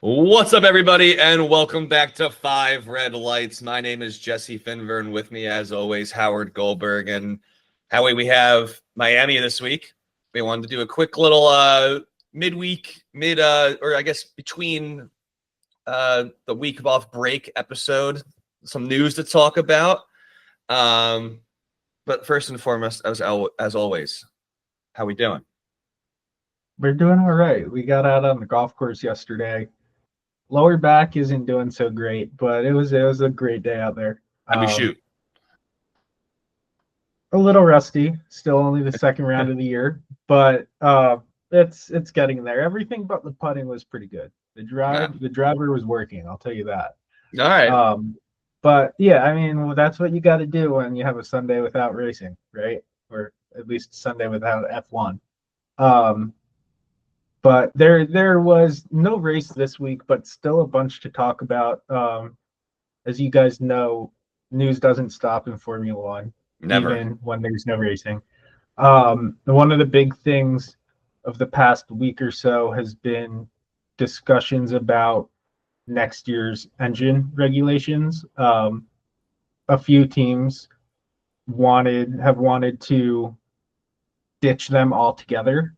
What's up, everybody, and welcome back to Five Red Lights. My name is Jesse Finver, and with me, as always, Howard Goldberg. And Howie, we have Miami this week. We wanted to do a quick little midweek, or I guess between the week of off break episode. Some news to talk about. But first and foremost, as always, how we doing? We're doing all right. We got out on the golf course yesterday. Lower back isn't doing so great, but it was a great day out there. How'd we shoot? A little rusty, still only the second round of the year, but it's getting there. Everything but the putting was pretty good. The driver was working, I'll tell you that. All right. But yeah, I mean, that's what you got to do when you have a Sunday without racing, right? Or at least Sunday without F1. But there was no race this week, but still a bunch to talk about. As you guys know, news doesn't stop in Formula One, Never. even when there's no racing. One of the big things of the past week or so has been discussions about next year's engine regulations. A few teams have wanted to ditch them altogether.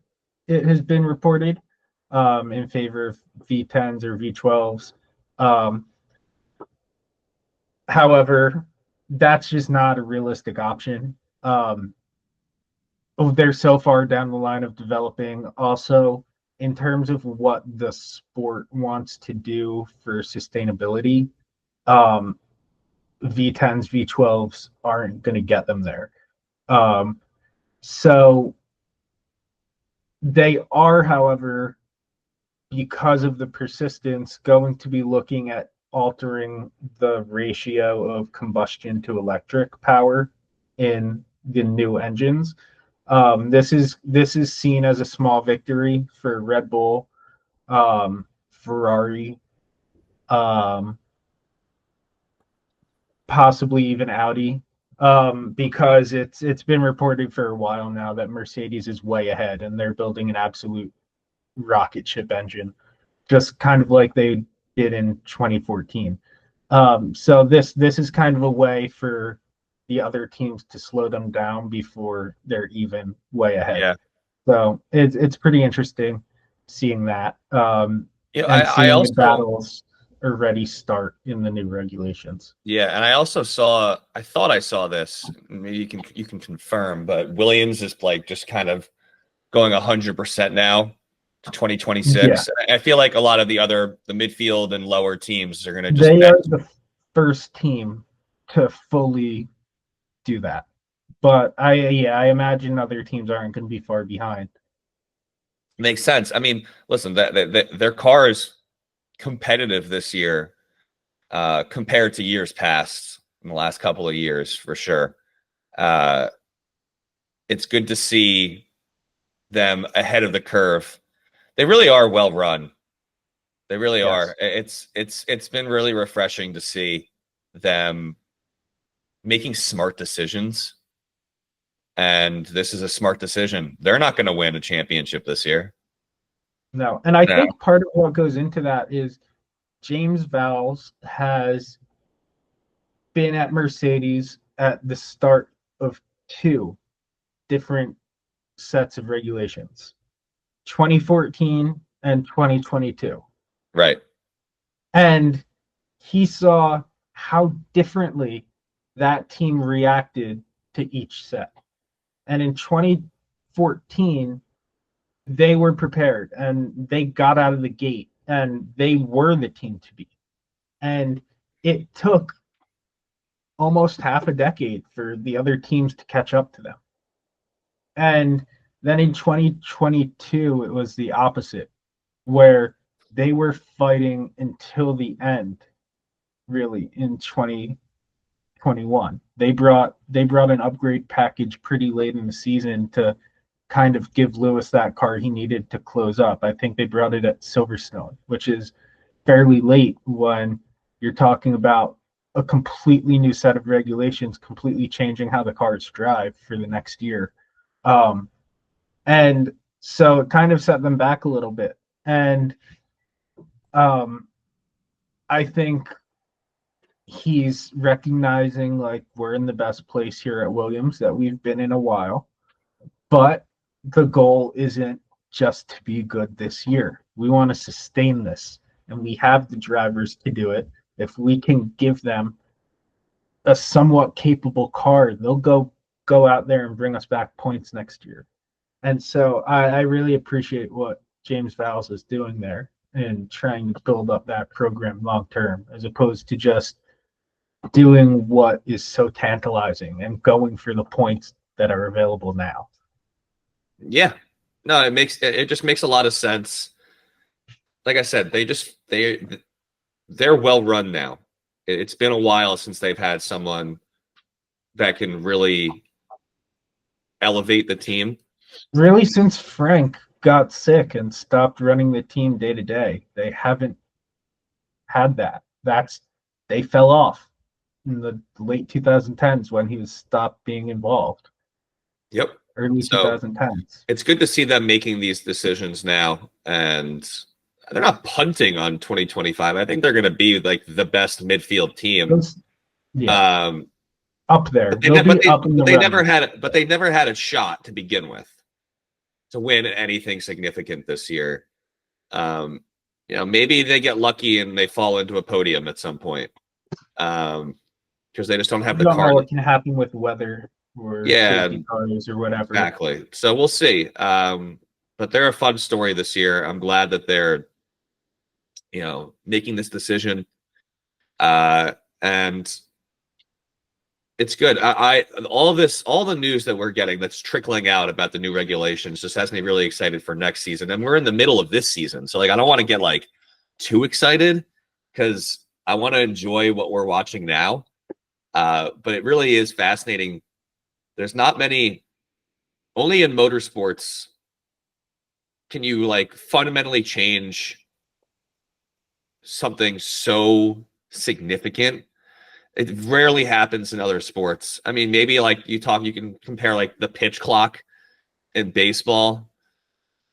It has been reported in favor of V10s or V12s. However, that's just not a realistic option. They're so far down the line of developing. Also, in terms of what the sport wants to do for sustainability, V10s, V12s aren't going to get them there. So they are, however, because of the persistence, going to be looking at altering the ratio of combustion to electric power in the new engines. This is seen as a small victory for Red Bull, Ferrari, possibly even Audi, because it's been reported for a while now that Mercedes is way ahead and they're building an absolute rocket ship engine, just kind of like they did in 2014. So this is kind of a way for the other teams to slow them down before they're even way ahead. Yeah. So it's pretty interesting seeing that, and I seeing also the battles already start in the new regulations. Yeah, and I also I thought I saw this. Maybe you can confirm, but Williams is like just kind of going 100% now to Yeah, 2026. I feel like a lot of the midfield and lower teams are going to just they are the first team to fully do that. But I imagine other teams aren't going to be far behind. makes sense. I mean, listen, their car is competitive this year compared to years past in the last couple of years for sure. It's good to see them ahead of the curve. They really are well run. They really Yes. are. It's been really refreshing to see them making smart decisions. And this is a smart decision. They're not going to win a championship this year. No. And I think part of what goes into that is James Vowles has been at Mercedes at the start of two different sets of regulations, 2014 and 2022. Right. And he saw how differently that team reacted to each set. And in 2014, they were prepared and they got out of the gate and they were the team to beat. And it took almost half a decade for the other teams to catch up to them. And then in 2022, it was the opposite, where they were fighting until the end, really, in 2021. They brought an upgrade package pretty late in the season to kind of give Lewis that car he needed to close up. I think they brought it at Silverstone, which is fairly late when you're talking about a completely new set of regulations, completely changing how the cars drive for the next year. And so it kind of set them back a little bit. And Um, I think he's recognizing like we're in the best place here at Williams that we've been in a while, but the goal isn't just to be good this year. We want to sustain this, and we have the drivers to do it. If we can give them a somewhat capable car, they'll go out there and bring us back points next year. And so I really appreciate what James Vowles is doing there and trying to build up that program long term, as opposed to just doing what is so tantalizing and going for the points that are available now. Yeah, no, it just makes a lot of sense. Like I said, they're well run now. It's been a while since they've had someone that can really elevate the team. Really, since Frank got sick and stopped running the team day to day, they haven't had that. They fell off in the late 2010s when he was stopped being involved. Yep. Early 2010s. It's good to see them making these decisions now, and they're not punting on 2025. I think they're going to be like the best midfield team. Up there. They never had a shot to begin with to win anything significant this year. Maybe they get lucky and they fall into a podium at some point. Because they just don't have the car. What can happen with weather or safety cars or whatever. Exactly. So we'll see. But they're a fun story this year. I'm glad that they're, making this decision. And it's good. All the news that we're getting that's trickling out about the new regulations just has me really excited for next season. And we're in the middle of this season. So I don't want to get too excited because I want to enjoy what we're watching now. But it really is fascinating. There's not many, only in motorsports can you fundamentally change something so significant. It rarely happens in other sports. I mean, maybe you can compare the pitch clock in baseball,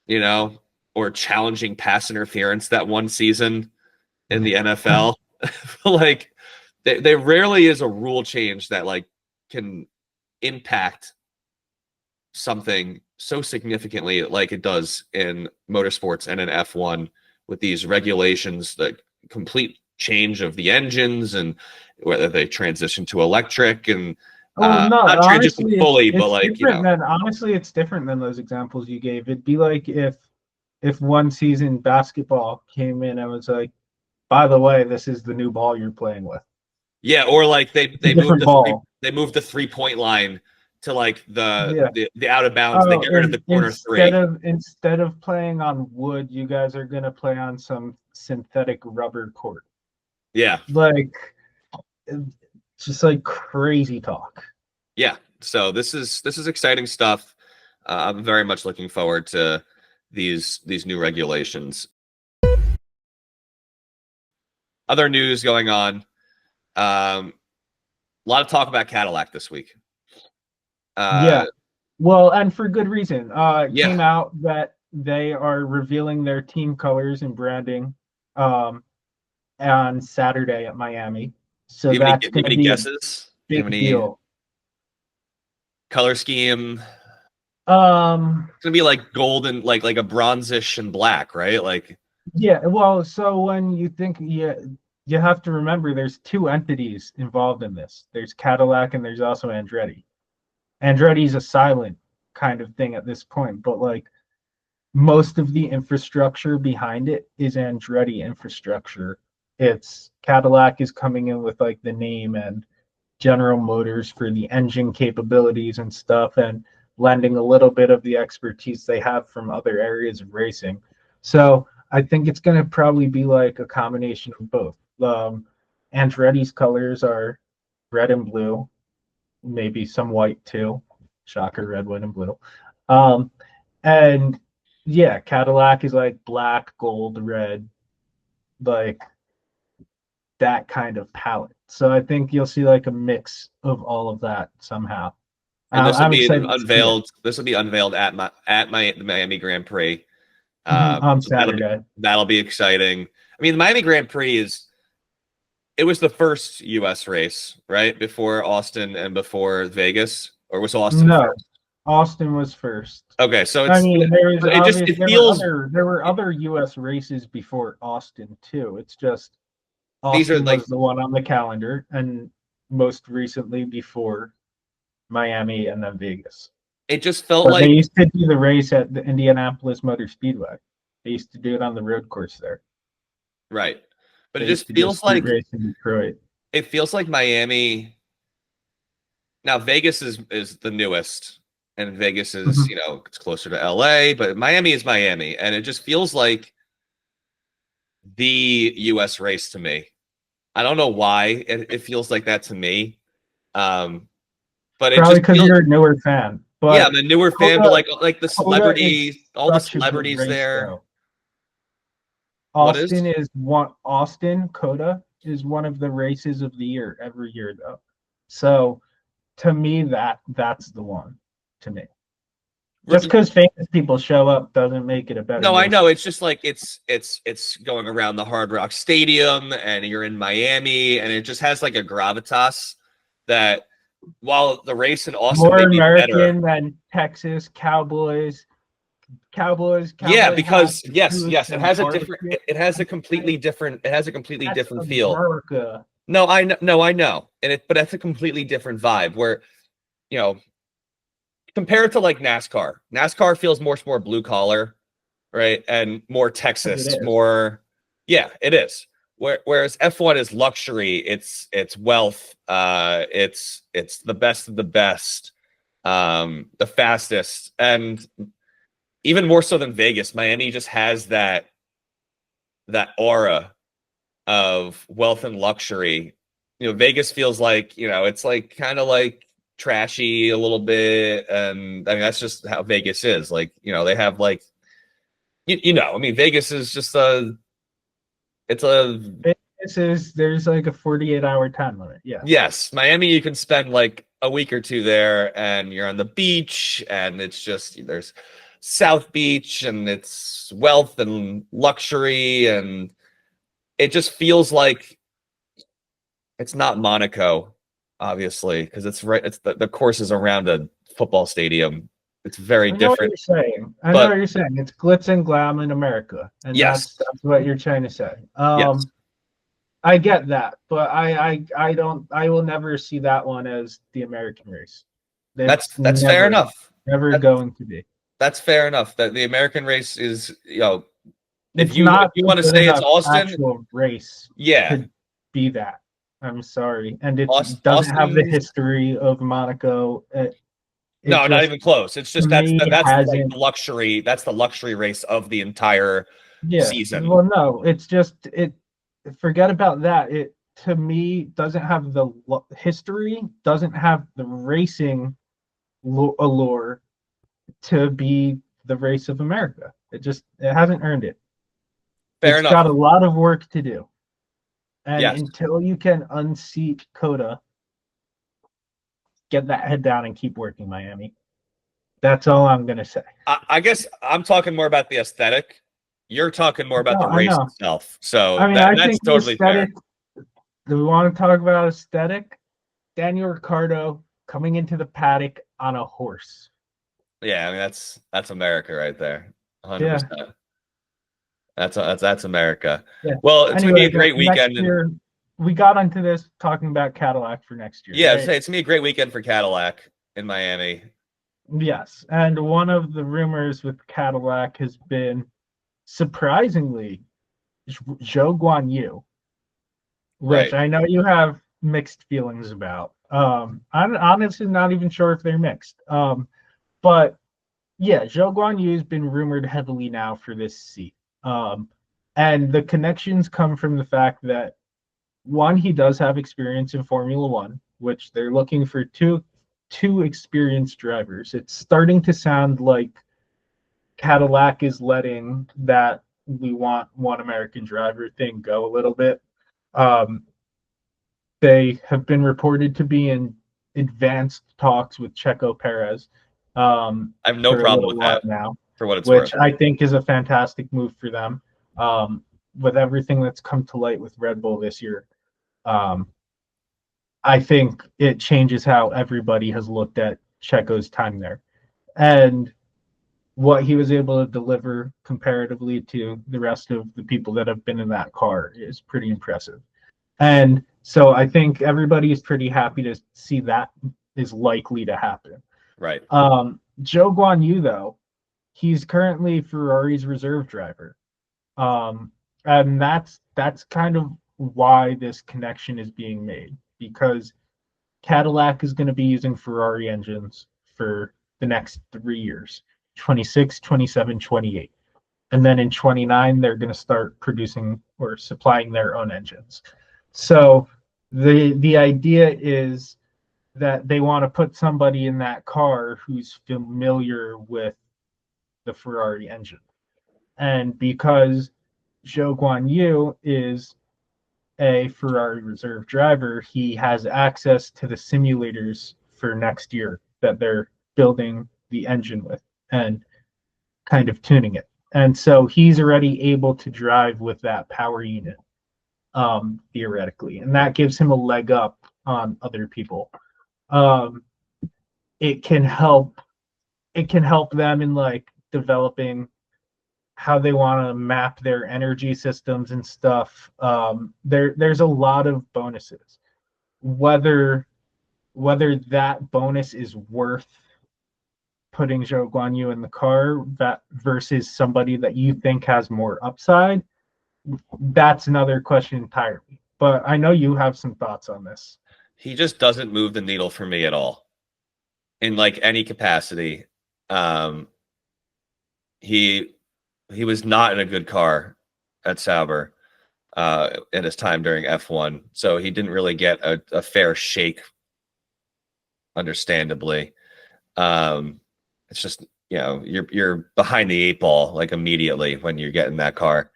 or challenging pass interference that one season in the NFL. There rarely is a rule change that can impact something so significantly like it does in motorsports and in F1 with these regulations, the complete change of the engines and whether they transition to electric and not transition fully, but honestly, it's different than those examples you gave. It'd be like if one season basketball came in and was like, by the way, this is the new ball you're playing with. Yeah, or they moved the 3-point line to the out of bounds. They get rid of the corner three. Instead of playing on wood, you guys are gonna play on some synthetic rubber court. Yeah, just crazy talk. Yeah, so this is exciting stuff. I'm very much looking forward to these new regulations. Other news going on. A lot of talk about Cadillac this week. Well, and for good reason. It came out that they are revealing their team colors and branding on Saturday at Miami. So that's going to be guesses? Big deal. Color scheme. It's gonna be gold and like a bronzish and black, right? Well, so when you think you have to remember there's two entities involved in this. There's Cadillac and there's also Andretti. Andretti's a silent kind of thing at this point, but most of the infrastructure behind it is Andretti infrastructure. It's Cadillac is coming in with the name and General Motors for the engine capabilities and stuff, and lending a little bit of the expertise they have from other areas of racing. So I think it's going to probably be a combination of both. Andretti's colors are red and blue, maybe some white too. Shocker, red, white, and blue. And Cadillac is black, gold, red, that kind of palette. So I think you'll see a mix of all of that somehow. And this will be unveiled. This will be unveiled at the Miami Grand Prix on Saturday. That'll be exciting. I mean, the Miami Grand Prix it was the first U.S. race, right? Before Austin and before Vegas, or was Austin No, first? Austin was first. Okay, so I mean, it feels there were other U.S. races before Austin too. It's just these are Austin like was the one on the calendar, and most recently before Miami and then Vegas. it just felt But they like used to do the race at the Indianapolis Motor Speedway. They used to do it on the road course there. right, but They used to do a street race in Detroit. it feels like Miami. Now Vegas is the newest, and Vegas is Mhm. it's closer to LA, but Miami is Miami, and it just feels like the U.S. race to me. I don't know why it feels like that to me, but it Probably just because feels. you're a newer fan. Yeah, But I'm a newer fan, but Coda, like the Coda is celebrities, all the such a good celebrities race, there. though. What is? Austin Coda is one of the races of the year every year, though. So to me, that's the one. To me, just because famous people show up doesn't make it a better No, I race. know. It's just like it's going around the Hard Rock Stadium, and you're in Miami, and it just has like a gravitas that while the race in Austin More may be better. American than Texas Cowboys. Yeah, Cowboy hats, because yes, boots, yes, and barbecue. it has a completely different That's feel. America. No, I know. But that's a completely different vibe where, you know, compared to like NASCAR. NASCAR feels more blue collar, right? And more It Texas, is. more yeah, it is. Whereas F1 is luxury, it's wealth, it's the best of the best, the fastest, and even more so than Vegas, Miami just has that aura of wealth and luxury. Vegas feels like, it's like kind of like trashy a little bit. And I mean, that's just how Vegas is. Like, they have like, I mean, Vegas is just it's a, There's like a 48-hour time limit. Yes. yes, Miami, you can spend like a week or two there and you're on the beach and it's just, there's South Beach and it's wealth and luxury. And it just feels like it's not Monaco, obviously, because it's right. It's the course is around a football stadium. It's very I know what different. you're saying. I know But what you're saying. It's glitz and glam in America, and yes, that's what you're trying to say. yes, I get that, but I don't. I will never see that one as the American race. It's that's fair enough. never That, going to be. that's fair enough. That the American race is, if It's you not a want to good say it's enough Austin, actual race yeah, to be that. I'm sorry, and it doesn't have the Austin's history of Monaco. It no, not just even close. It's to just me that's like hasn't. the luxury. That's the luxury race of the entire Yeah. season. Well, no, it's just it. Forget about that. It to me doesn't have the history, doesn't have the racing allure to be the race of America. It hasn't earned it. Fair It's got enough. a lot of work to do, and Yes. until you can unseat Coda, get that head down and keep working, Miami. That's all I'm gonna say. I guess I'm talking more about the aesthetic. You're talking more about No, the I race know. itself. So I mean, I that's think the totally fair. aesthetic. Do we want to talk about aesthetic? Daniel Ricciardo coming into the paddock on a horse. Yeah, I mean that's America right there. Yeah, 100%. That's America. yeah. Well, it's gonna be Anyway, a great next weekend, and year we got onto this talking about Cadillac for next year, yeah, right? it's gonna be a great weekend for Cadillac in Miami. Yes, and one of the rumors with Cadillac has been surprisingly Zhou Guan Yu, which Right. I know you have mixed feelings about. I'm honestly not even sure if they're mixed. But yeah, Zhou Guan Yu has been rumored heavily now for this seat. And the connections come from the fact that one, he does have experience in Formula One, which they're looking for two experienced drivers. It's starting to sound like Cadillac is letting that we want one American driver thing go a little bit. Um, they have been reported to be in advanced talks with Checo Perez I have no for a problem little with while that, now, for what it's worth. which I think is a fantastic move for them. with everything that's come to light with Red Bull this year, I think it changes how everybody has looked at Checo's time there. And what he was able to deliver comparatively to the rest of the people that have been in that car is pretty impressive. And so I think everybody is pretty happy to see that is likely to happen. Right. Zhou Guanyu, though, he's currently Ferrari's reserve driver. And that's kind of why this connection is being made, because Cadillac is going to be using Ferrari engines for the next 3 years, 26, 27, 28. And then in 29, they're going to start producing or supplying their own engines. So the idea is that they want to put somebody in that car who's familiar with the Ferrari engine. And because Zhou Guanyu is a Ferrari reserve driver, he has access to the simulators for next year that they're building the engine with and kind of tuning it. And so he's already able to drive with that power unit, theoretically, and that gives him a leg up on other people. It can help them in like developing how they want to map their energy systems and stuff. There's a lot of bonuses. Whether that bonus is worth putting Zhou Guanyu in the car that versus somebody that you think has more upside, that's another question entirely. But I know you have some thoughts on this. He just doesn't move the needle for me at all in like any capacity. He was not in a good car at Sauber in his time during F1, so he didn't really get a fair shake, understandably. It's just, you're behind the 8 ball like immediately when you get in that car.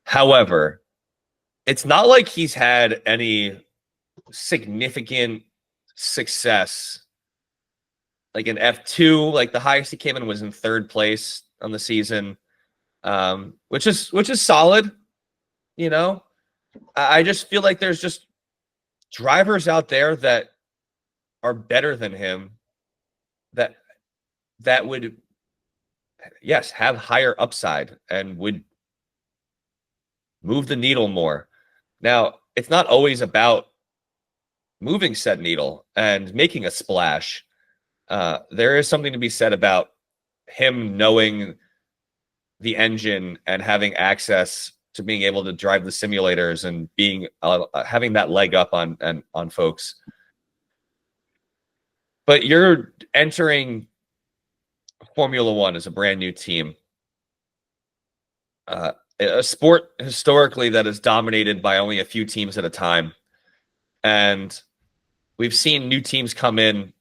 However, it's not like he's had any significant success. Like in F2, like the highest he came in was in 3rd place on the season, which is solid. I just feel like there's just drivers out there that are better than him that would, yes, have higher upside and would move the needle more. Now, it's not always about moving said needle and making a splash. There is something to be said about him knowing the engine and having access to being able to drive the simulators and being having that leg up on folks. But you're entering Formula One as a brand new team, a sport historically that is dominated by only a few teams at a time, and we've seen new teams come in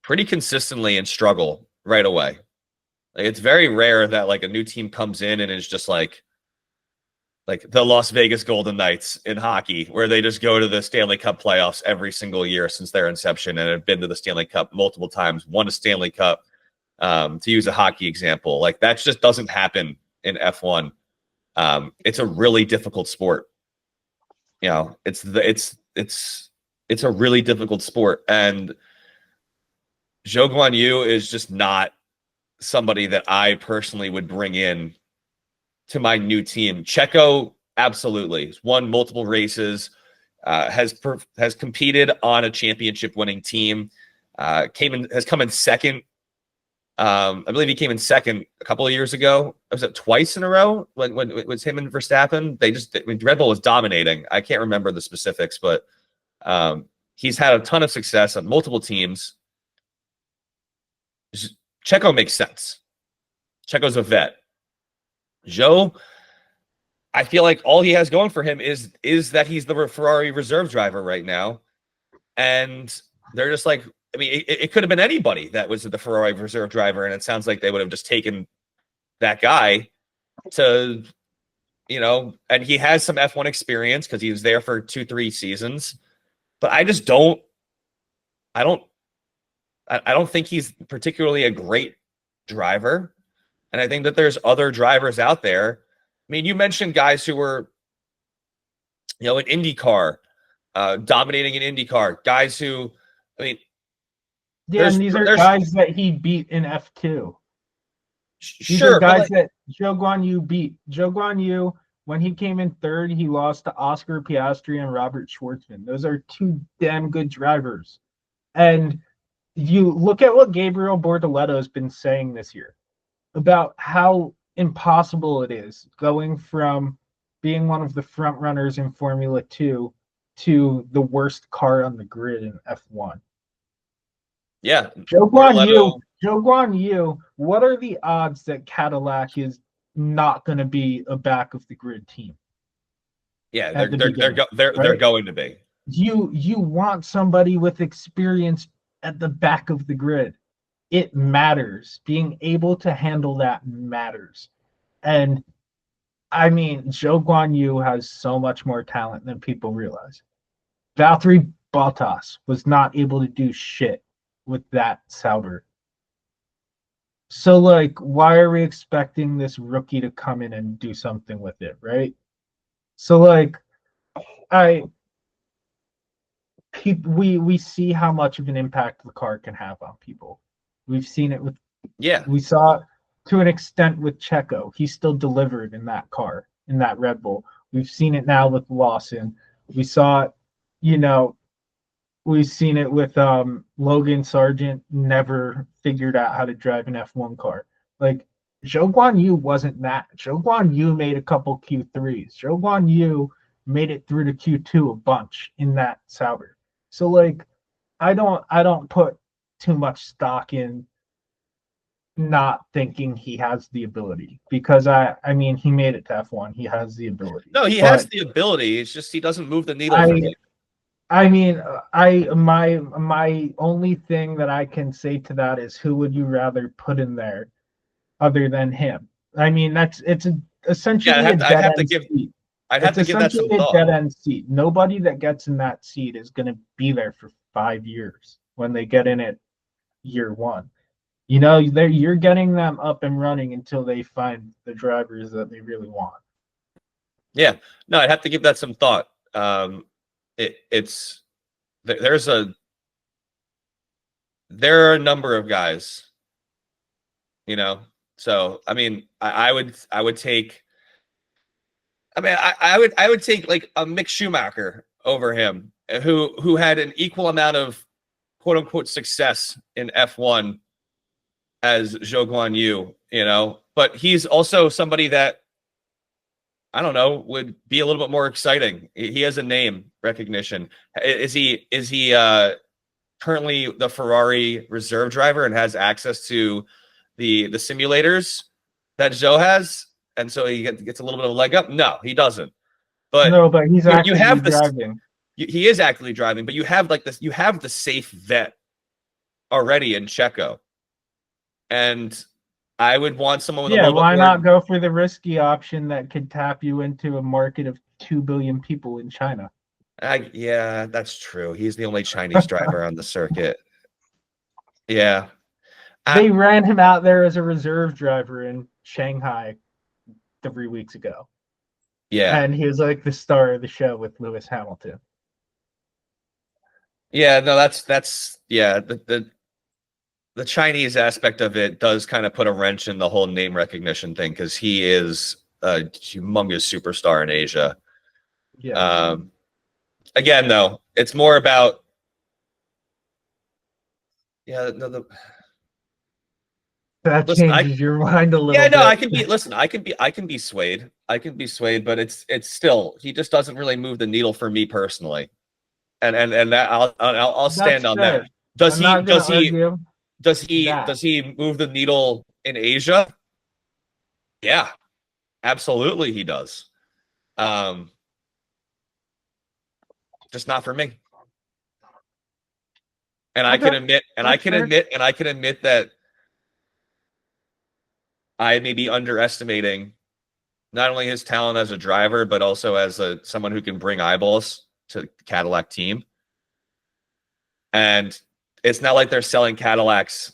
pretty consistently and struggle right away. Like, it's very rare that like a new team comes in and is just like the Las Vegas Golden Knights in hockey, where they just go to the Stanley Cup playoffs every single year since their inception and have been to the Stanley Cup multiple times, won a Stanley Cup, to use a hockey example. Like, that just doesn't happen in F1. It's a really difficult sport. It's a really difficult sport, and Zhou Guanyu is just not somebody that I personally would bring in to my new team. Checo, absolutely. He's won multiple races, has competed on a championship-winning team, has come in second. I believe he came in second a couple of years ago. Was it twice in a row when it was him and Verstappen? Red Bull was dominating. I can't remember the specifics, but he's had a ton of success on multiple teams. Checo makes sense. Checo's a vet. Zhou, I feel like all he has going for him is that he's the Ferrari reserve driver right now. And they're just like, I mean, it could have been anybody that was the Ferrari reserve driver, and it sounds like they would have just taken that guy to, and he has some F1 experience because he was there for 2-3 seasons. But I don't think he's particularly a great driver. And I think that there's other drivers out there mean, you mentioned guys who were, in IndyCar, dominating in IndyCar. Guys who, I mean, Yeah, and these are there's guys that he beat in F2. These are sure, but guys like, that Zhou Guanyu beat. Zhou Guanyu, when he came in third, he lost to Oscar Piastri and Robert Schwartzman. Those are two damn good drivers. And you look at what Gabriel Bortoleto has been saying this year about how impossible it is going from being one of the front runners in Formula 2 to the worst car on the grid in F1. yeah, Joe Guan Yu, Bortoleto, Joe Guan Yu, what are the odds that Cadillac is not going to be a back of the grid team yeah, at the beginning? they're Right? going to be. You want somebody with experience at the back of the grid. It matters. Being able to handle that matters. And I mean, Joe Guan Yu has so much more talent than people realize. Valtteri Bottas was not able to do shit with that Sauber. So, like, why are we expecting this rookie to come in and do something with it, right? So, like, I we see how much of an impact the car can have on people. We've seen it with Yeah, we saw it to an extent with Checo. He still delivered in that car, in that Red Bull. We've seen it now with Lawson. We saw it, you know, we've seen it with Logan Sargent never figured out how to drive an F1 car. Like Zhou Guan Yu wasn't that. Zhou Guan Yu made a couple Q3s. Zhou Guan Yu made it through to Q2 a bunch in that Sauber. So like I don't put too much stock in not thinking he has the ability because I mean he made it to F1. He has the ability. no, he has But the ability. It's just he doesn't move the needle for I me. I mean, my only thing that I can say to that is who would you rather put in there other than him? I mean, Yeah, essentially a I'd dead have to end give seat. I'd have It's to give that essentially some a thought. dead end seat. Nobody that gets in that seat is going to be there for 5 years when they get in it year one. You know, you're getting them up and running until they find the drivers that they really want. Yeah, no, I'd have to give that some thought. It's there's a there are a number of guys, you know. So I mean, I would take. I mean, I would take like a Mick Schumacher over him, who had an equal amount of quote unquote success in F1 as Zhou Guan Yu, but he's also somebody that I don't know would be a little bit more exciting. He has a name recognition. Is he currently the Ferrari reserve driver and has access to the simulators that Zhou has, and so he gets a little bit of a leg up? No, he doesn't. But No, but he's you actively have this. driving. He is actively driving, but you have like this. You have the safe vet already in Checo, and I would want someone with a Yeah, little bit why more. not go for the risky option that could tap you into a market of 2 billion people in China? Yeah, that's true. He's the only Chinese driver on the circuit. Yeah, They ran him out there as a reserve driver in Shanghai 3 weeks ago. yeah, And he was like the star of the show with Lewis Hamilton. yeah. No, that's yeah. The Chinese aspect of it does kind of put a wrench in the whole name recognition thing because he is a humongous superstar in Asia. Yeah. Again, though, it's more about That listen. I changes your mind a Yeah, little no, I bit. can be. Listen, I can be swayed. I can be swayed, but it's still he just doesn't really move the needle for me personally, and that I'll That's stand on that. fair. Does I'm he not going to does he argue that. does he move the needle in Asia? Yeah, absolutely, he does. Um, just not for me. And I Okay. can admit, That's fair. I can admit that I may be underestimating not only his talent as a driver, but also as someone who can bring eyeballs to the Cadillac team. And it's not like they're selling Cadillacs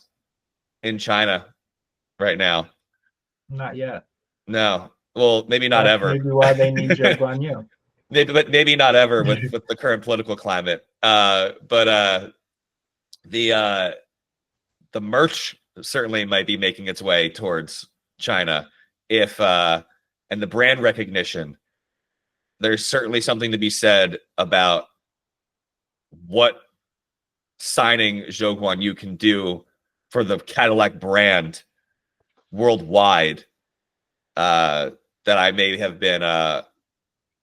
in China right now. Not yet. No. Well, maybe not That's ever. maybe why they need Zhou Guanyu. But maybe not ever with the current political climate. But the merch certainly might be making its way towards China if and the brand recognition. There's certainly something to be said about what signing Zhou Guanyu can do for the Cadillac brand worldwide, that I may have been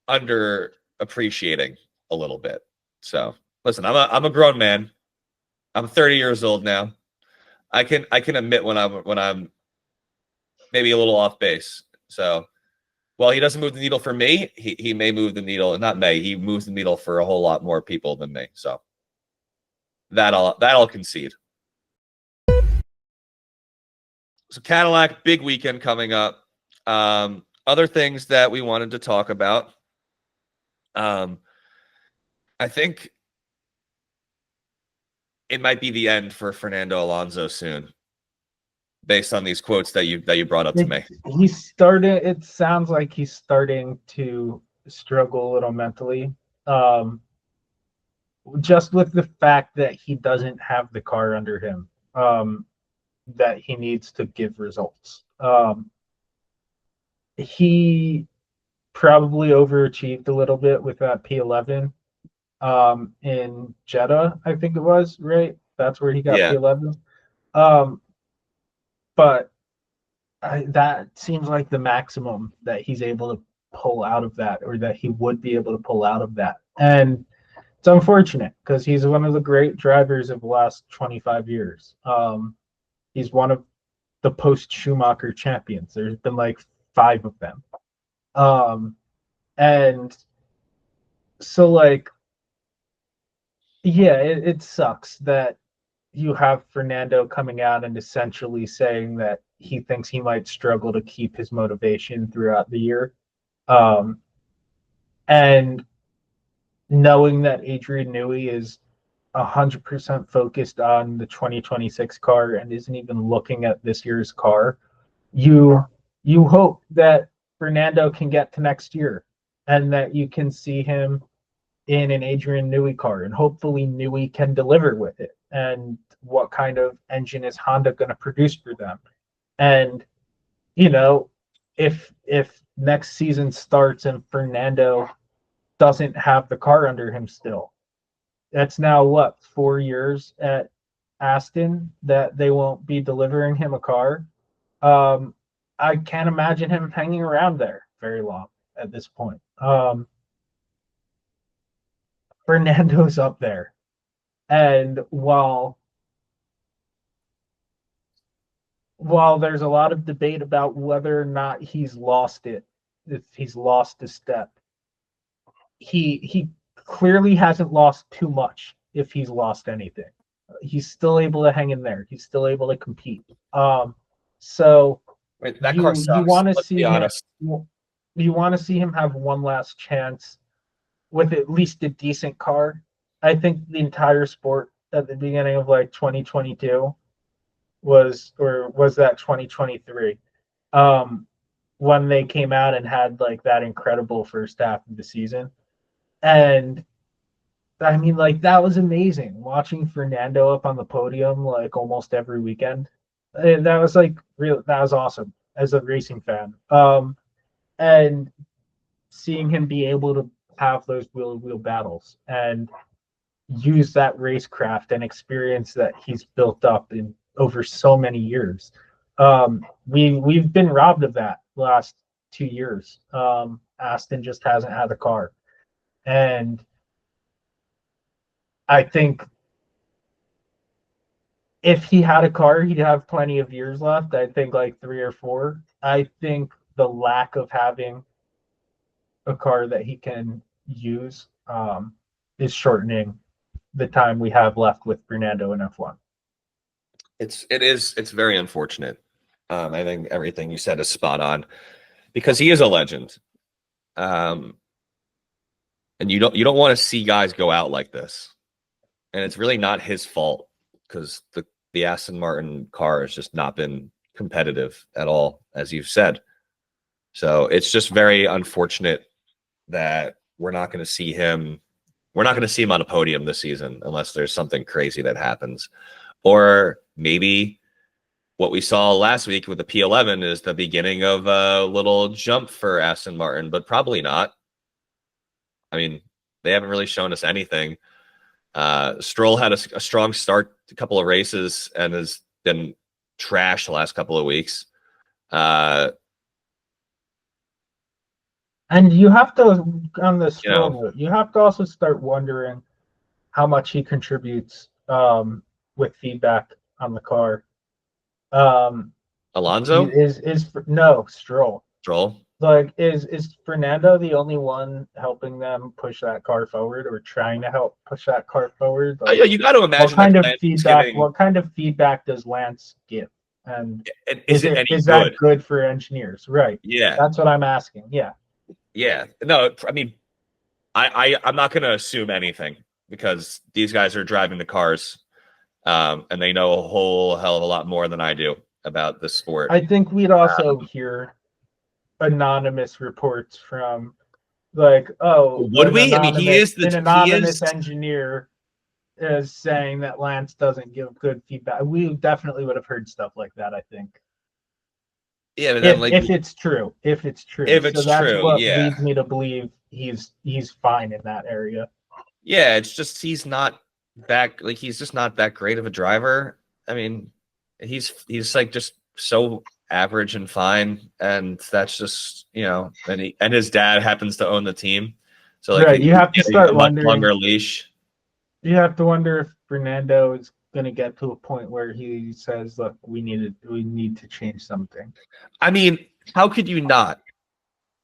under appreciating a little bit. So listen, I'm a grown man. I'm 30 years old now. I can admit when I'm maybe a little off base. So while he doesn't move the needle for me, he may move the needle. Not may, he moves the needle for a whole lot more people than me. So that I'll concede. So Cadillac, big weekend coming up. Other things that we wanted to talk about. I think it might be the end for Fernando Alonso soon, based on these quotes that you brought up to me. It sounds like he's starting to struggle a little mentally. Just with the fact that he doesn't have the car under him, that he needs to give results. He probably overachieved a little bit with that P11 in Jeddah, I think it was, right? That's where he got P11. But that seems like the maximum that he's able to pull out of that, or that he would be able to pull out of that. And it's unfortunate because he's one of the great drivers of the last 25 years. He's one of the post-Schumacher champions. There's been like 5 of them. And so, like, yeah, it sucks that you have Fernando coming out and essentially saying that he thinks he might struggle to keep his motivation throughout the year. And knowing that Adrian Newey is 100% focused on the 2026 car and isn't even looking at this year's car, you hope that Fernando can get to next year and that you can see him in an Adrian Newey car, and hopefully Newey can deliver with it. And what kind of engine is Honda going to produce for them? And if next season starts and Fernando doesn't have the car under him still, that's now what, 4 years at Aston that they won't be delivering him a car. I can't imagine him hanging around there very long at this point. Fernando's up there, and while there's a lot of debate about whether or not he's lost it, if he's lost a step, he clearly hasn't lost too much. If he's lost anything, he's still able to hang in there. He's still able to compete. So that car sucks. You want to Let's see be him. honest. You want to see him have one last chance with at least a decent car. I think the entire sport at the beginning of like 2022 was that 2023, when they came out and had like that incredible first half of the season. And I mean, like, that was amazing watching Fernando up on the podium like almost every weekend. And that was like that was awesome as a racing fan. And seeing him be able to have those wheel battles and use that racecraft and experience that he's built up in over so many years. We've been robbed of that the last 2 years. Aston just hasn't had a car. And I think if he had a car, he'd have plenty of years left. I think like 3 or 4. I think the lack of having a car that he can use is shortening the time we have left with Fernando in F1. It's very unfortunate. I think everything you said is spot on, because he is a legend. And you don't want to see guys go out like this. And it's really not his fault, because the Aston Martin car has just not been competitive at all, as you've said. So it's just very unfortunate that we're not going to see him. We're not going to see him on a podium this season unless there's something crazy that happens. Or maybe what we saw last week with the P11 is the beginning of a little jump for Aston Martin, but probably not. I mean, they haven't really shown us anything. Stroll had a strong start, a couple of races, and has been trashed the last couple of weeks. And you have to, on the Stroll note, you have to also start wondering how much he contributes with feedback on the car. Alonso No, Stroll. Stroll. Like, is Fernando the only one helping them push that car forward, or trying to help push that car forward? Like, yeah, you got to imagine what kind of feedback does Lance give? And is that good for engineers? Right. Yeah. That's what I'm asking. Yeah. Yeah. No, I mean, I'm not going to assume anything because these guys are driving the cars, and they know a whole hell of a lot more than I do about the sport. I think we'd also hear anonymous reports from, like, would we? I mean, an anonymous engineer is saying that Lance doesn't give good feedback. We definitely would have heard stuff like that, I think. Yeah, but then, if it's true. If it's true, that's what yeah, leads me to believe he's fine in that area. Yeah, it's just he's not that, like, he's just not that great of a driver. I mean, he's like just so average and fine, and that's just, you know, and his dad happens to own the team, so like, right, you have to start wondering, longer leash. You have to wonder if Fernando is going to get to a point where he says, "Look, we need to change something." I mean, how could you not?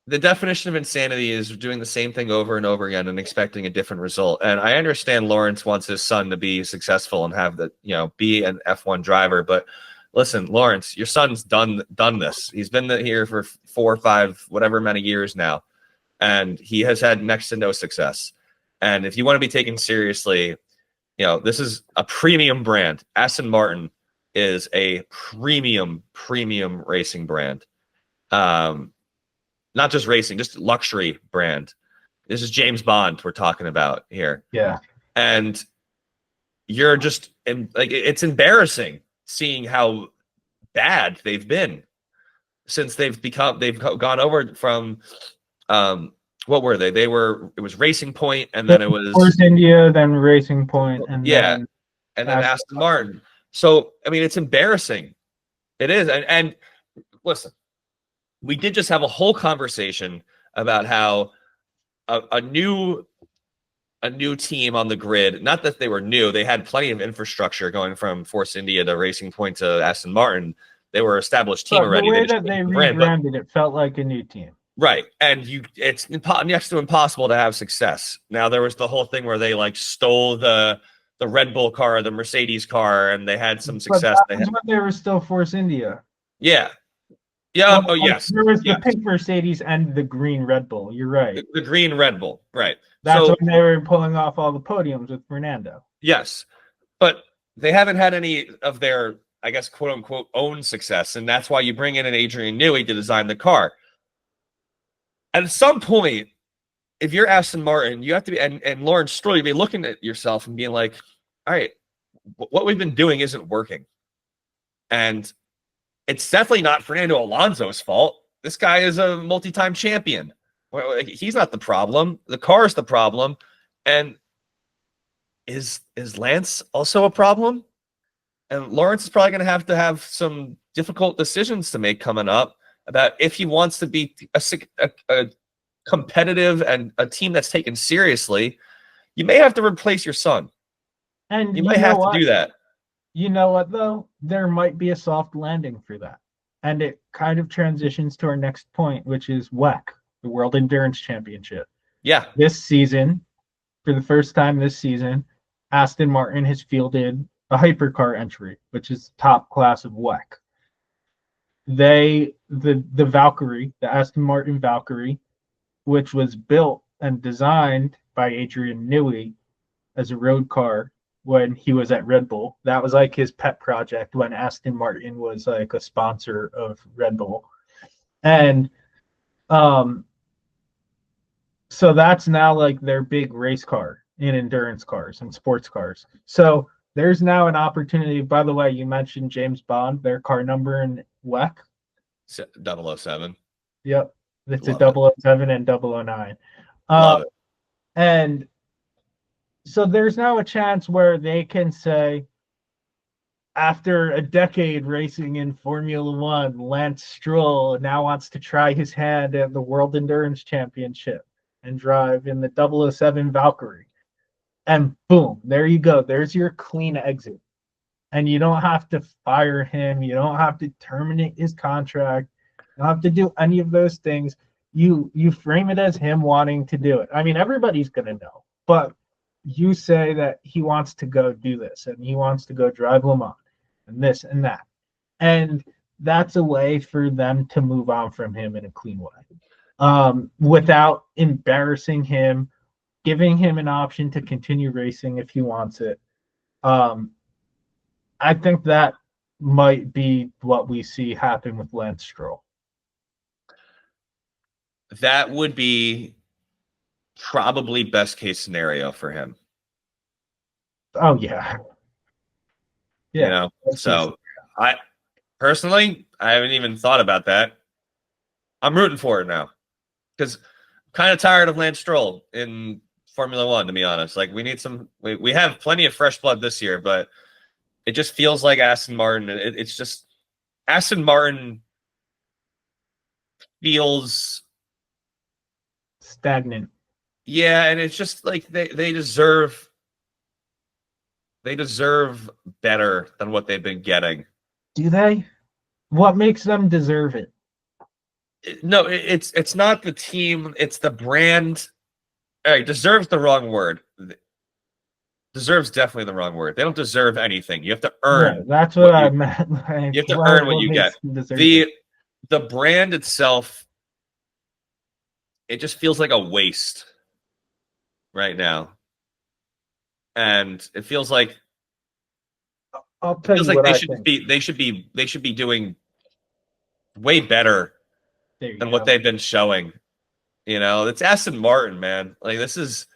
The definition of insanity is doing the same thing over and over again and expecting a different result. And I understand Lawrence wants his son to be successful and have the, you know, be an F1 driver, but listen, Lawrence, your son's done this. He's been here for 4 or 5, whatever many years now, and he has had next to no success. And if you want to be taken seriously, you know, this is a premium brand. Aston Martin is a premium racing brand. Not just racing, just luxury brand. This is James Bond we're talking about here. Yeah. And you're just, like, it's embarrassing seeing how bad they've been since they've gone over from, what were they? It was Racing Point, and then it was Force India, then Racing Point, and then Aston Martin. So, I mean, it's embarrassing. It is. And listen, we did just have a whole conversation about how a new team on the grid, not that they were new, they had plenty of infrastructure going from Force India to Racing Point to Aston Martin. They were established team already. The way that they rebranded, it felt like a new team. Right. And it's next to impossible to have success. Now, there was the whole thing where they like stole the Red Bull car, the Mercedes car, and they had some success. But that was when they were still Force India. Yeah. Yeah. Well, yes. There was the pink Mercedes and the green Red Bull. You're right. The green Red Bull. Right. That's when they were pulling off all the podiums with Fernando. Yes. But they haven't had any of their, I guess, quote unquote, own success. And that's why you bring in an Adrian Newey to design the car. At some point, if you're Aston Martin, you have to be, and Lawrence Stroll, you'd be looking at yourself and being like, all right, what we've been doing isn't working. And it's definitely not Fernando Alonso's fault. This guy is a multi-time champion. He's not the problem. The car is the problem. And is Lance also a problem? And Lawrence is probably going to have some difficult decisions to make coming up about if he wants to be a competitive and a team that's taken seriously. You may have to replace your son. And you might have to do that. You know what, though? There might be a soft landing for that. And it kind of transitions to our next point, which is WEC, the World Endurance Championship. Yeah. This season, for the first time this season, Aston Martin has fielded a hypercar entry, which is top class of WEC. The Valkyrie, the Aston Martin Valkyrie, which was built and designed by Adrian Newey as a road car when he was at Red Bull. That was like his pet project when Aston Martin was like a sponsor of Red Bull. And Um, so that's now like their big race car in endurance cars and sports cars. So there's now an opportunity. By the way, you mentioned James Bond, their car number in WEC. 007. Yep. It's a Love it. 007 and 009. Love it. And so there's now a chance where they can say, after a decade racing in Formula One, Lance Stroll now wants to try his hand at the World Endurance Championship and drive in the 007 Valkyrie. And boom, there you go. There's your clean exit. And you don't have to fire him. You don't have to terminate his contract. You don't have to do any of those things. You frame it as him wanting to do it. I mean, everybody's gonna know, but you say that he wants to go do this and he wants to go drive Le Mans and this and that. And that's a way for them to move on from him in a clean way. Without embarrassing him, giving him an option to continue racing if he wants it. I think that might be what we see happen with Lance Stroll. That would be probably best case scenario for him. Oh yeah. Yeah. You know, so I personally, I haven't even thought about that. I'm rooting for it now because I'm kind of tired of Lance Stroll in Formula One, to be honest. Like, we need some, we have plenty of fresh blood this year, but it just feels like Aston Martin. It's just Aston Martin feels stagnant. Yeah, and it's just like they deserve better than what they've been getting. Do they? What makes them deserve it? No, it's not the team, it's the brand. All right, deserves the wrong word. Deserves definitely the wrong word. They don't deserve anything. You have to earn. Yeah, that's what I meant. Like, you have to earn what you get. The brand itself, it just feels like a waste right now. And it feels like I'll tell you what I think. They should be doing way better than what they've been showing. You know, it's Aston Martin, man. Like, this is,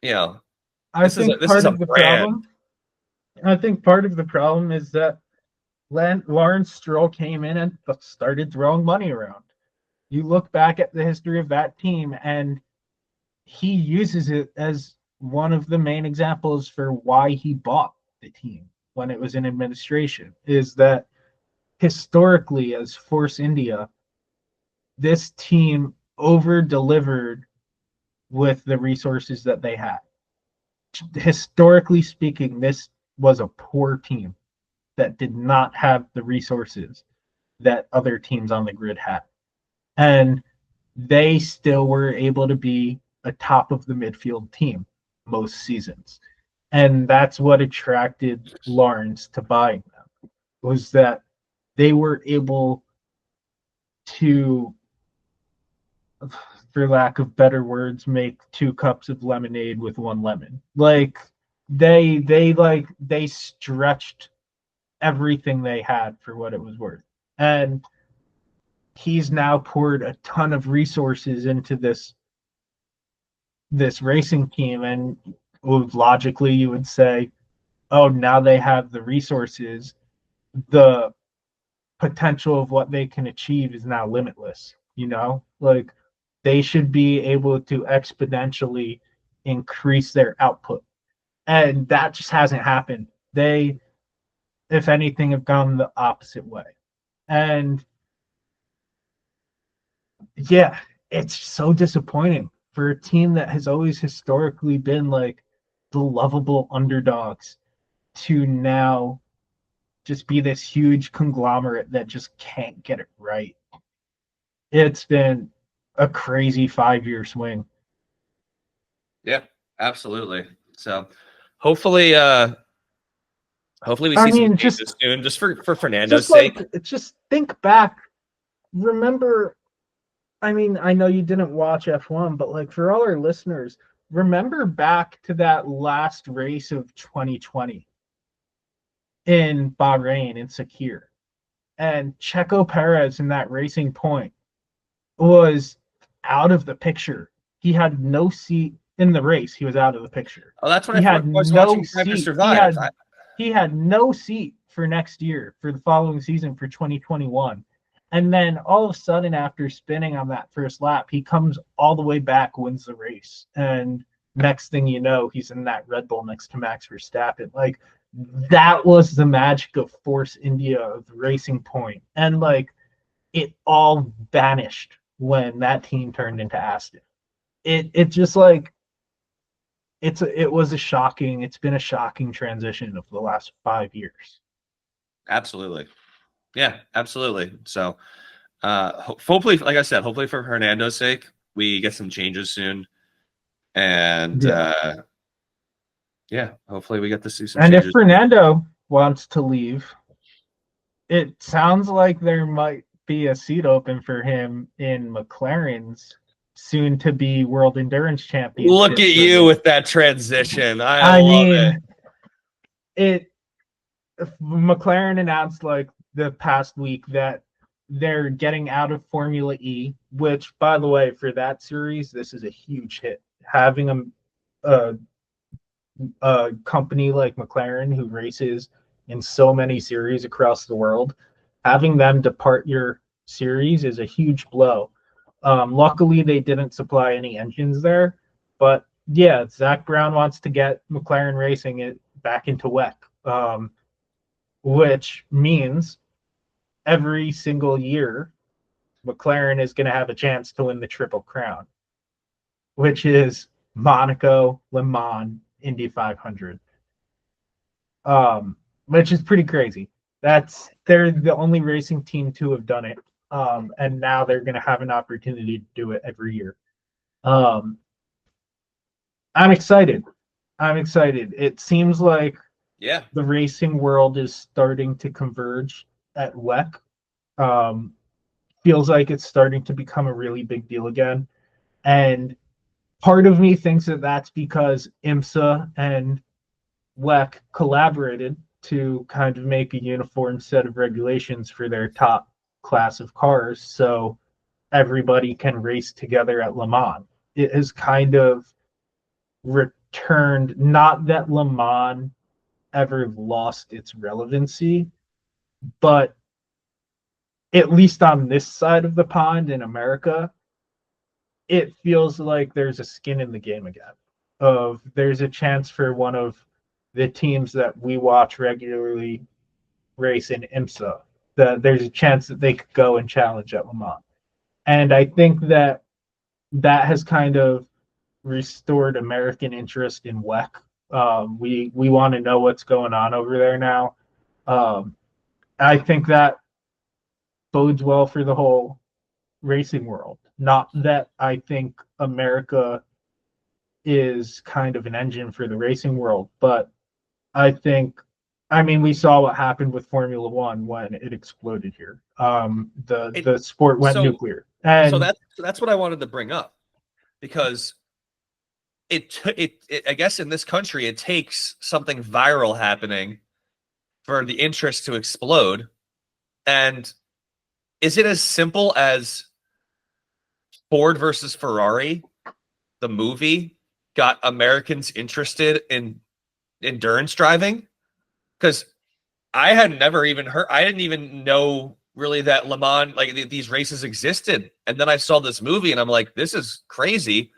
you know, this is a brand. I think part of the problem is that Lawrence Stroll came in and started throwing money around. You look back at the history of that team, and he uses it as one of the main examples for why he bought the team when it was in administration, is that historically, as Force India, this team over-delivered with the resources that they had. Historically speaking, this was a poor team that did not have the resources that other teams on the grid had. And they still were able to be a top of the midfield team most seasons. And that's what attracted Lawrence to buying them, was that they were able to, for lack of better words, make 2 cups of lemonade with 1 lemon. Like, they stretched everything they had for what it was worth. And he's now poured a ton of resources into this racing team, and logically you would say, oh, now they have the resources, the potential of what they can achieve is now limitless. You know, like, they should be able to exponentially increase their output, and that just hasn't happened. They, if anything, have gone the opposite way. And yeah, it's so disappointing for a team that has always historically been like the lovable underdogs to now just be this huge conglomerate that just can't get it right. It's been a crazy 5-year swing. Yeah, absolutely. So hopefully we see some changes soon, just for Fernando's sake. Just think back. Remember, I mean, I know you didn't watch F1, but like, for all our listeners, remember back to that last race of 2020 in Bahrain in Sakir, and Checo Perez in that Racing Point was out of the picture. He had no seat in the race. He was out of the picture. Oh, that's what He I had was no watching Drive to seat. Survive. He had no seat for next year, for the following season, for 2021. And then all of a sudden, after spinning on that first lap, he comes all the way back, wins the race. And next thing you know, he's in that Red Bull next to Max Verstappen. Like, that was the magic of Force India, of Racing Point. And like, it all vanished when that team turned into Aston. It just like it's been a shocking transition of the last 5 years. Absolutely. Yeah, absolutely. So hopefully, like I said, hopefully for Fernando's sake, we get some changes soon. And yeah, hopefully we get to see some And changes. if Fernando wants to leave, it sounds like there might be a seat open for him in McLaren's soon to be World Endurance Championship. Look at you with that transition. I mean, McLaren announced like the past week that they're getting out of Formula E, which, by the way, for that series, this is a huge hit. Having a company like McLaren who races in so many series across the world, having them depart your series is a huge blow. Luckily, they didn't supply any engines there, but yeah, Zach Brown wants to get McLaren Racing it back into WEC, which means every single year, McLaren is going to have a chance to win the Triple Crown, which is Monaco, Le Mans, Indy 500, which is pretty crazy. They're the only racing team to have done it, and now they're going to have an opportunity to do it every year. I'm excited. It seems like the racing world is starting to converge at WEC. Feels like it's starting to become a really big deal again, and part of me thinks that that's because IMSA and WEC collaborated to kind of make a uniform set of regulations for their top class of cars, so everybody can race together at Le Mans. It has kind of returned, not that Le Mans ever lost its relevancy, but at least on this side of the pond in America, it feels like there's a skin in the game again. There's a chance for one of the teams that we watch regularly race in IMSA, that there's a chance that they could go and challenge at Le Mans. And I think that has kind of restored American interest in WEC. We want to know what's going on over there now. I think that bodes well for the whole racing world. Not that I think America is kind of an engine for the racing world, but we saw what happened with Formula One when it exploded here. The sport went nuclear, and so that's what I wanted to bring up, because it I guess in this country it takes something viral happening for the interest to explode. And is it as simple as Ford versus Ferrari, the movie, got Americans interested in endurance driving? Because I had never even heard, I didn't even know really that Le Mans, like these races existed. And then I saw this movie and I'm like, this is crazy.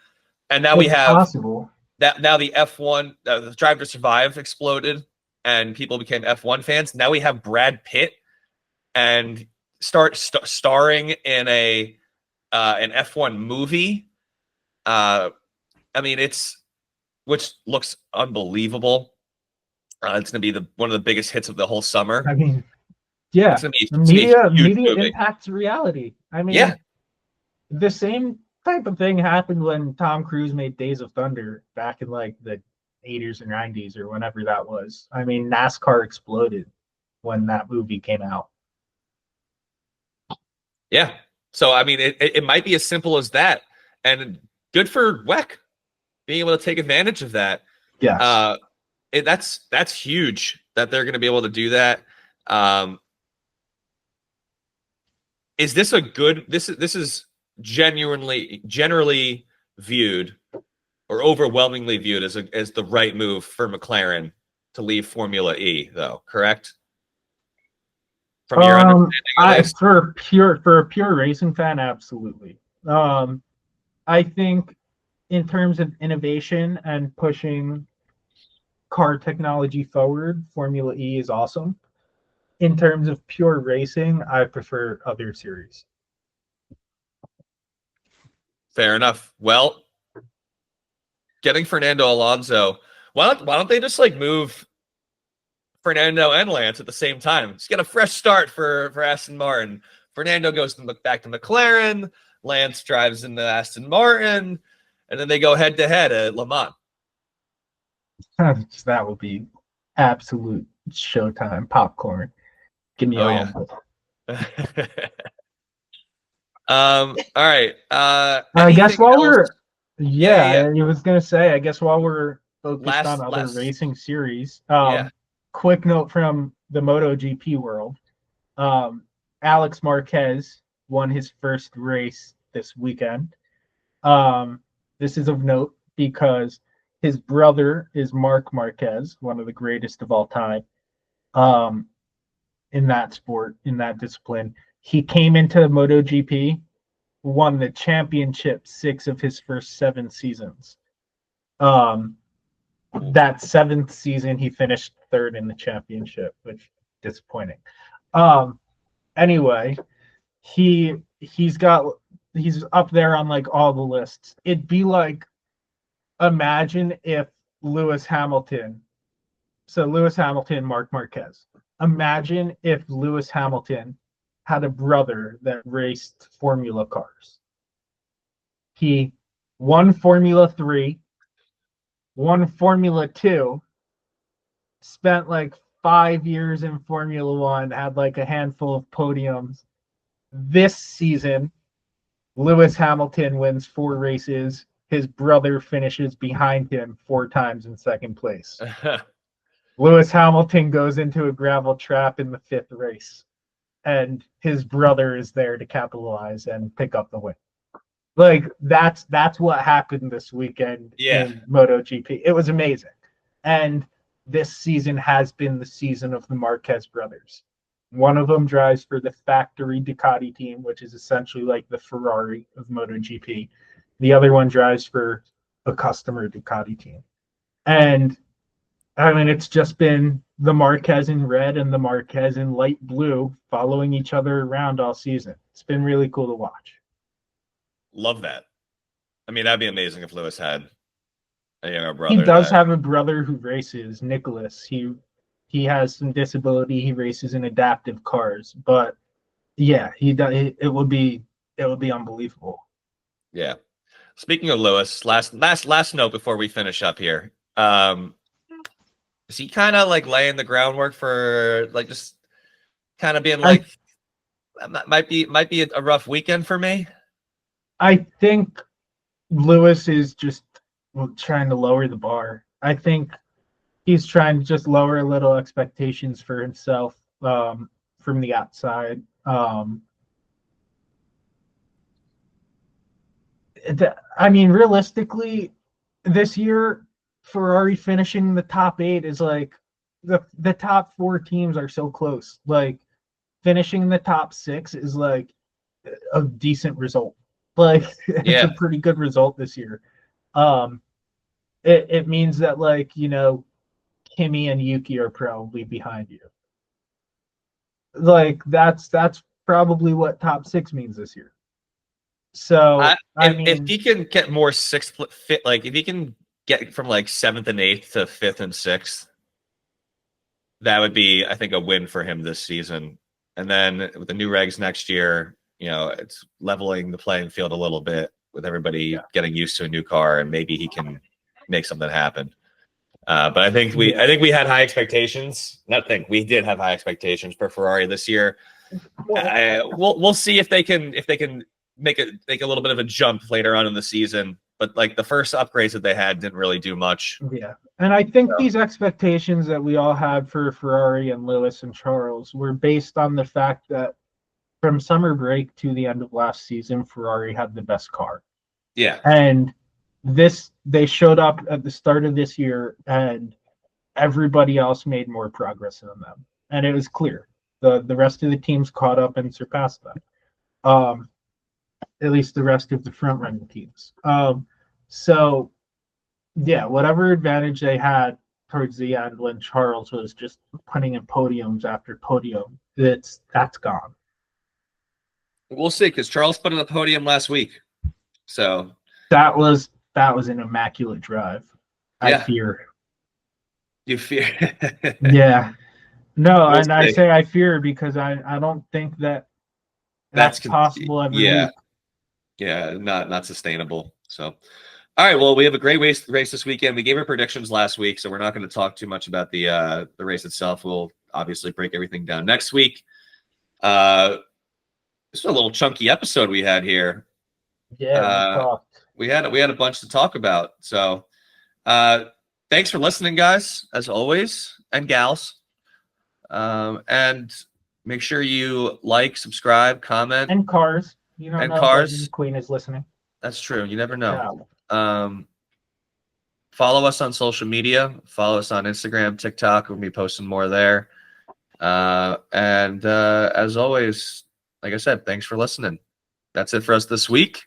And now we have possible. Now the F1, the Drive to Survive exploded and people became F1 fans. Now we have Brad Pitt and starring in an F1 movie. Which looks unbelievable. It's going to be one of the biggest hits of the whole summer. I mean, yeah, media impacts reality. The same type of thing happened when Tom Cruise made Days of Thunder back in like the 80s or 90s or whenever that was. NASCAR exploded when that movie came out. Yeah. So, it might be as simple as that. And good for WEC being able to take advantage of that. Yes. That's huge that they're going to be able to do that. Is this a good? This is generally viewed or overwhelmingly viewed as the right move for McLaren to leave Formula E, though, correct? From your understanding, at least? For a pure racing fan, absolutely. I think in terms of innovation and pushing car technology forward, Formula E is awesome. In terms of pure racing, I prefer other series. Fair enough. Well, getting Fernando Alonso, why don't they just like move Fernando and Lance at the same time? Just get a fresh start for Aston Martin. Fernando goes to look back to McLaren. Lance drives into Aston Martin, and then they go head to head at Le Mans. That would be absolute showtime popcorn. Give me all of it. All right. I guess while else? I was gonna say, I guess while we're focused on other racing series, quick note from the MotoGP world. Alex Marquez won his first race this weekend. This is of note because his brother is Marc Marquez, one of the greatest of all time. In that sport, in that discipline, he came into MotoGP, won the championship 6 of his first 7 seasons. That 7th season, he finished 3rd in the championship, which is disappointing. Anyway, he's up there on like all the lists. It'd be like, imagine if Lewis Hamilton, Marc Marquez. Imagine if Lewis Hamilton had a brother that raced Formula cars. He won Formula 3, won Formula 2, spent like 5 years in Formula 1, had like a handful of podiums. This season, Lewis Hamilton wins 4 races. His brother finishes behind him 4 times in 2nd place. Lewis Hamilton goes into a gravel trap in the 5th race, and his brother is there to capitalize and pick up the win. Like that's what happened this weekend in MotoGP. It was amazing. And this season has been the season of the Marquez brothers. One of them drives for the factory Ducati team, which is essentially like the Ferrari of MotoGP. The other one drives for a customer Ducati team. And I mean, it's just been the Marquez in red and the Marquez in light blue following each other around all season. It's been really cool to watch. Love that. I mean, that'd be amazing if Lewis had a younger brother. He does have a brother who races, Nicholas. He has some disability. He races in adaptive cars, but yeah, it would be unbelievable. Yeah. Speaking of Lewis, last note before we finish up here. Is he kind of like laying the groundwork for like just kind of being like might be a rough weekend for me? I think Lewis is just trying to lower the bar. I think he's trying to just lower a little expectations for himself from the outside. I mean, realistically, this year, Ferrari finishing in the top 8 is like the top 4 teams are so close. Like finishing in the top 6 is like a decent result. Like it's a pretty good result this year. It means that like, you know, Kimi and Yuki are probably behind you. Like that's probably what top 6 means this year. So I mean, if he can get more 6th fit, like if he can get from like 7th and 8th to 5th and 6th, that would be, I think, a win for him this season. And then with the new regs next year, you know, it's leveling the playing field a little bit with everybody getting used to a new car, and maybe he can make something happen. But I think we had high expectations. We did have high expectations for Ferrari this year. We'll see if they can make a little bit of a jump later on in the season. But like the first upgrades that they had didn't really do much. Yeah. And I think these expectations that we all had for Ferrari and Lewis and Charles were based on the fact that from summer break to the end of last season, Ferrari had the best car. Yeah. And they showed up at the start of this year, and everybody else made more progress than them. And it was clear. The rest of the teams caught up and surpassed them. At least the rest of the front running teams. So yeah, whatever advantage they had towards the end when Charles was just putting in podiums after podium, that's gone. We'll see, because Charles put on the podium last week. So that was an immaculate drive. I fear. You fear? Yeah. No, We'll and see. I say I fear because I don't think that's possible every week. Yeah, not sustainable. So, all right. Well, we have a great race this weekend. We gave our predictions last week, so we're not going to talk too much about the race itself. We'll obviously break everything down next week. This is a little chunky episode we had here. Yeah, we had a bunch to talk about. So, thanks for listening, guys, as always, and gals. And make sure you like, subscribe, comment, and cars. You don't know cars. if Queen is listening. That's true. You never know. Yeah. Follow us on social media. Follow us on Instagram, TikTok. We'll be posting more there. And as always, like I said, thanks for listening. That's it for us this week.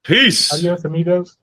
Peace. Adios, amigos.